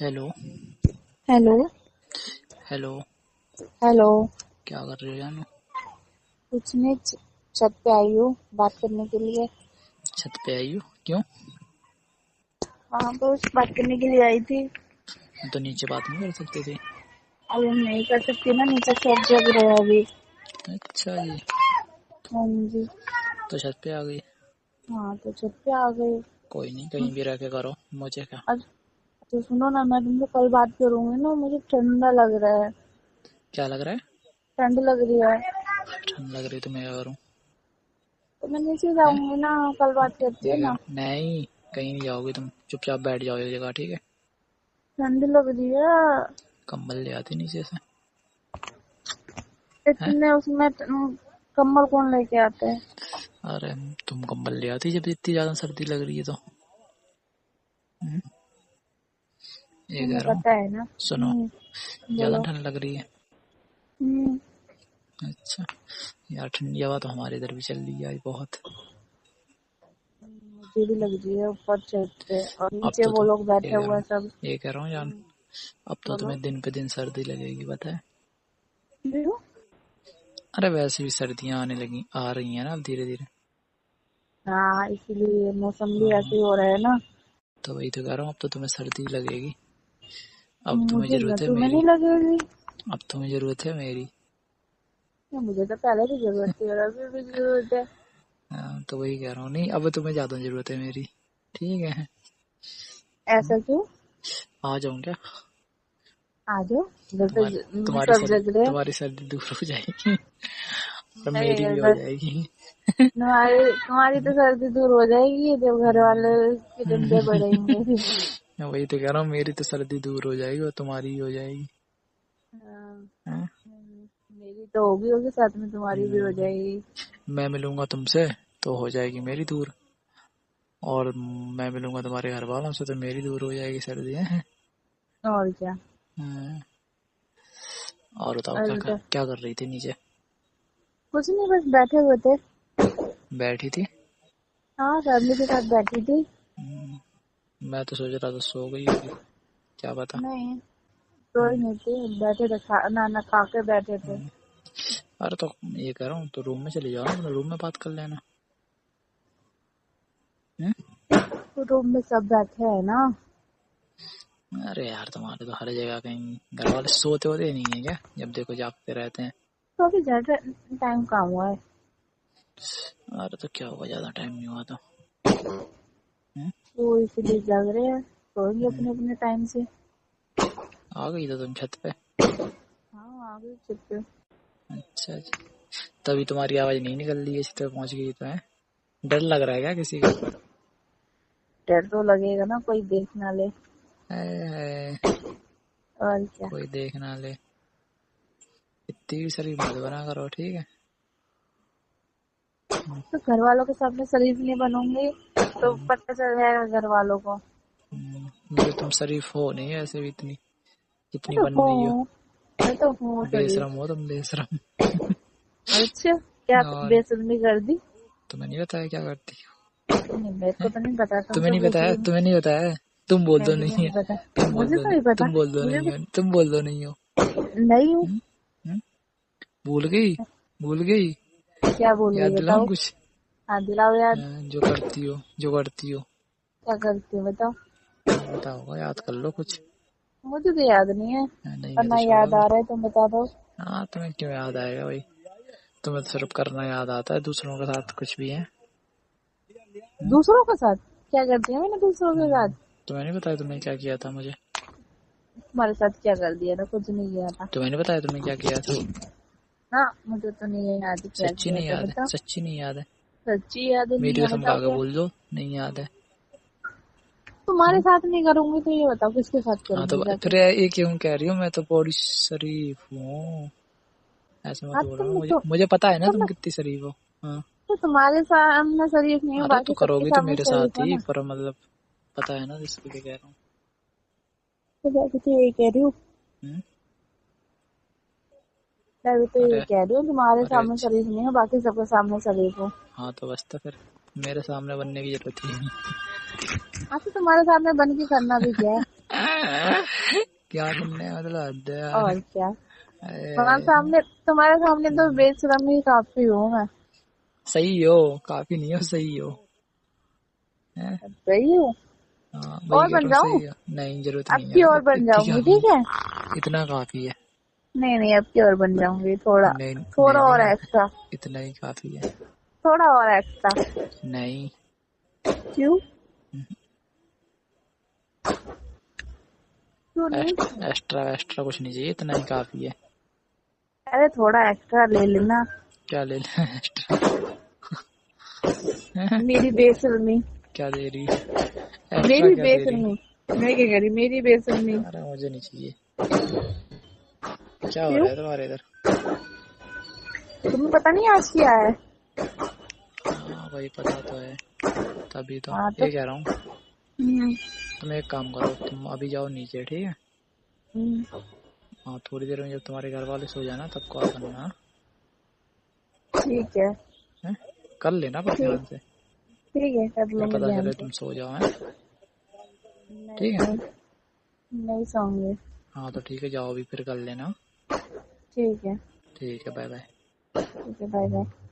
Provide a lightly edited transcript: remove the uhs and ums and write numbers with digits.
Hello. Hello. Hello. Hello. क्या कर रहे हो जानू? कुछ नहीं, छत पे आई हूँ बात करने के लिए। छत पे आई हो? क्यों? वहाँ पर बात करने के लिए आई थी। तो नीचे बात नहीं कर सकते थे? अभी हम नहीं कर सकती ना, नीचे सब जग रहे हैं अभी। अच्छा जी। हाँ जी। तो छत पे आ गई? हाँ तो छत पे आ गई। कोई नहीं, कहीं भी रह के करो, मुझे क्या। अब तो सुनो ना, मैं तुमसे कल बात करूंगी ना, मुझे ठंडा लग रहा है। क्या लग रहा है? ठंड लग रही है। ठंड लग रही तो मैं क्या करूँ? तो मैं नीचे है? जाऊंगी ना, कल बात करती है ये ना। कर नहीं, कहीं नहीं जाओगे तुम, चुपचाप बैठ जाओ एक जगह, ठीक है? ठंड लग रही है। कंबल ले आती नीचे से। है? इतने उसमें कम्बल कौन लेके आते हैं? अरे तुम कंबल ले आती जब इतनी ज्यादा सर्दी लग रही है तो। ये कह तुम्हें रहा हूँ, पता है ना। सुनो, ज्यादा बोलो। ठंड लग रही है? हम्म। अच्छा यार, ठंडी हवा तो हमारे इधर भी चल रही है आज बहुत। मुझे भी लग रही है ऊपर छत पे, और अब नीचे तो वो तुम, लोग ये बैठे कह रहा हुए हूँ हैं सब। ये कह रहा हूँ जान, अब तो बोलो। तुम्हें दिन पे दिन सर्दी लगेगी, पता है? क्यों? अरे वैसे भी सर्दियां आने लगी, आ रही हैं ना अब धीरे धीरे। हाँ, इसीलिए मौसम भी ऐसे हाँ, ही हो रहा है ना। तो वही तो कह रहा हूँ, अब तो तुम्हें सर्दी लगेगी। अब तुम्हें मुझे जरूरत है तुम्हें मेरी। नहीं लगेगी? अब तुम्हें जरूरत है मेरी। मुझे तो पहले भी जरूरत थी और अभी भी जरूरत है। हाँ, तो वही कह रहा हूँ, नहीं अब तुम्हें ज्यादा जरूरत है मेरी। ठीक है? ऐसा क्यों? आ जाऊँ क्या? आ जाओ। घर पे तुम्हारी तुम्हारी सब सर्दी जग रहे हैं। तुम्हारी सर्दी दूर हो जाएगी और नहीं, मेरी भी हो बस जाएगी। तुम्हारी तुम्हारी तो सर्दी दूर हो जाएगी जब घर वाले के डंडे बढ़ेंगे। मैं वही तो कह रहा हूँ, मेरी तो सर्दी दूर हो जाएगी और तुम्हारी ही हो जाएगी। हाँ, हैं? मेरी तो होगी साथ में तुम्हारी भी हो हम्म, जाएगी। मैं मिलूंगा तुमसे तो हो जाएगी मेरी दूर, और मैं मिलूंगा तुम्हारे घर वालों से तो मेरी दूर हो जाएगी सर्दियाँ हैं। और क्या। और बताओ, और क्या तो क्या कर रही थी नीचे? कुछ नहीं, बस बैठे हुए थे। बैठी थी? हाँ, फैमिली के साथ बैठी थी। हम्म, मैं तो सोच रहा था सो गई होगी, क्या पता। नहीं, कोई हम्म, नहीं थे, बैठे थे, खाना खा के बैठे थे। हम्म। अरे तो ये कह रहा हूँ, तो रूम में चले जाओ ना, अपने रूम में बात कर लेना। हम्म? तो रूम में सब बैठे हैं ना। अरे यार, तुम्हारे तो हर जगह कहीं घर वाले सोते होते नहीं है क्या? जब देखो जागते रहते हैं। तो अभी ज्यादा टाइम कहाँ हुआ है? अरे तो क्या हुआ, ज्यादा टाइम नहीं हुआ तो? हम्म? तो इसलिए जग रहे हैं, सोएंगे हम्म। अपने अपने टाइम से। आ गई तो तुम छत पे? हाँ, आ गई छत पे। अच्छा अच्छा, तभी तुम्हारी आवाज नहीं निकल रही है, छत पे पहुंच गई तो है। डर लग रहा है क्या किसी का? डर तो लगेगा ना, कोई देख ना ले। है, और क्या। कोई देख ना ले। इतनी भी शरीफ मत बना करो, ठीक है? तो घर वालों के सामने शरीफ नहीं बनूंगी तो हम्म, पता चल जाएगा घर वालों को। मुझे तुम शरीफ हो नहीं ऐसे भी, इतनी मैं जितनी तो बन रही हो। हूँ। मैं तो हूँ बेशरम शरीफ। हो तुम, बेशरम। अच्छा, क्या और बेशर्मी कर दी? तुम्हें नहीं बताया क्या करती नहीं, मेरे है? को तो नहीं पता, तुम्हें तुमसे नहीं पूछ बताया? रही हूँ। तुम्हें नहीं बताया? तुम बोल नहीं, दो मुझे नहीं है। नहीं पता। तुम बोल मुझे दो तो नहीं, नहीं पता। तुम बोल दो मुझे नहीं हो, तुम बोल दो नहीं हो। नहीं हूँ। हम्म? हम्म? भूल गई? भूल गई? क्या बोल याद गई दिलाऊं बताओ? कुछ? हाँ, दिलाओ याद। जो करती हो, जो करती हो। क्या करती हूँ बताओ? तुम्हें पता होगा, याद कर लो कुछ। मुझे तो याद नहीं है। नहीं है तो वरना छोड़ो याद आ फिर। रहा है तुम बता दो। हाँ, तुम्हें क्यों याद आएगा भाई? तुम्हें तो सिर्फ करना याद आता है, दूसरों के साथ कुछ भी है। हम्म? दूसरों के साथ क्या करती है मैंने दूसरों के साथ? तुम्हें नहीं बताया तुमने क्या किया था मुझे? तुम्हारे साथ क्या कर दिया था? कुछ नहीं किया था। तुम्हें नहीं बताया तुमने क्या किया था? हाँ, मुझे तो नहीं है याद क्या सच्ची किया नहीं था, याद है? बताओ। सच्ची नहीं याद है? सच्ची याद नहीं मेरी है, कसम खा बताओ के क्या। बोल दो, नहीं याद है। तुम्हारे हम्म? साथ नहीं करूंगी तो ये बताओ किसके साथ हाँ तो करूंगी जाके। फिर ये क्यों कह रही हो, मैं तो बड़ी शरीफ हूँ, ऐसे मत हाँ, बोलो ना, मुझे मुझे पता है ना तुम कितनी शरीफ हो। हाँ। तो तुम्हारे सामने शरीफ नहीं हूँ, अरे तो बाकी सबके करोगी तो सामने मेरे शरीफ साथ हो ही, ना। पर मतलब पता है ना इसलिए कह रहा हूँ। तो मैं भी तो यही कह रही हूँ। हम्म? मैं भी तो यही अरे कह रही हूँ, तुम्हारे अरे सामने अच्छा, शरीफ नहीं हूँ, बाकी सबके सामने शरीफ हूँ। हाँ तो बस, तो फिर मेरे सामने बनने की जरूरत ही नहीं। हाँ, तो तुम्हारे सामने बन के करना भी क्या है? क्या करने मतलब हद है यार। और क्या, अरे, तुम्हारे सामने तो बेशर्म ही काफी हूँ मैं। सही हो, काफी नहीं हो, सही हो। हैं? सही हूँ। हाँ वही और कह बन रहा हूँ, जाऊँ, सही है, नहीं जरूरत अब नहीं की है, और बन इतनी जाऊंगी, काफी ठीक है। है, इतना काफी है। नहीं नहीं, अब की और बन जाऊंगी, थोड़ा नहीं थोड़ा नहीं और नहीं, एक्स्ट्रा, इतना ही काफी है। थोड़ा और एक्स्ट्रा। नहीं, क्यों, क्यों नहीं। एक्स्ट्रा एक्स्ट्रा कुछ नहीं चाहिए, इतना ही काफी है। अरे थोड़ा एक्स्ट्रा ले लेना। क्या ले लें एक्स्ट्रा? मेरी बेशर्मी, क्या दे रही है? एक्स्ट्रा मेरी क्या दे रही? बेशर्मी, मैं क्या कह रही, मेरी बेशर्मी। अरे मुझे नहीं चाहिए। क्या हो क्यों, रहा है तुम्हारे इधर? तुम्हें पता नहीं आज क्या है। हाँ वही पता तो है, तभी तो हाँ तो ये कह रहा हूँ। हम्म, तुम एक काम करो, तुम अभी जाओ नीचे, ठीक है। हम्म, हाँ थोड़ी देर में जब तुम्हारे घर वाले सो जाना तब कॉल करना। ठीक है। है, कर लेना पर ठीक, ध्यान से, ठीक है, कर फिर लूंगी पता ध्यान चले से। तुम सो जाओ। है, नहीं ठीक है। नहीं, नहीं सोऊंगी। हाँ तो ठीक है, जाओ अभी फिर कर लेना। ठीक है। ठीक है, बाय बाय। ठीक है, बाय बाय।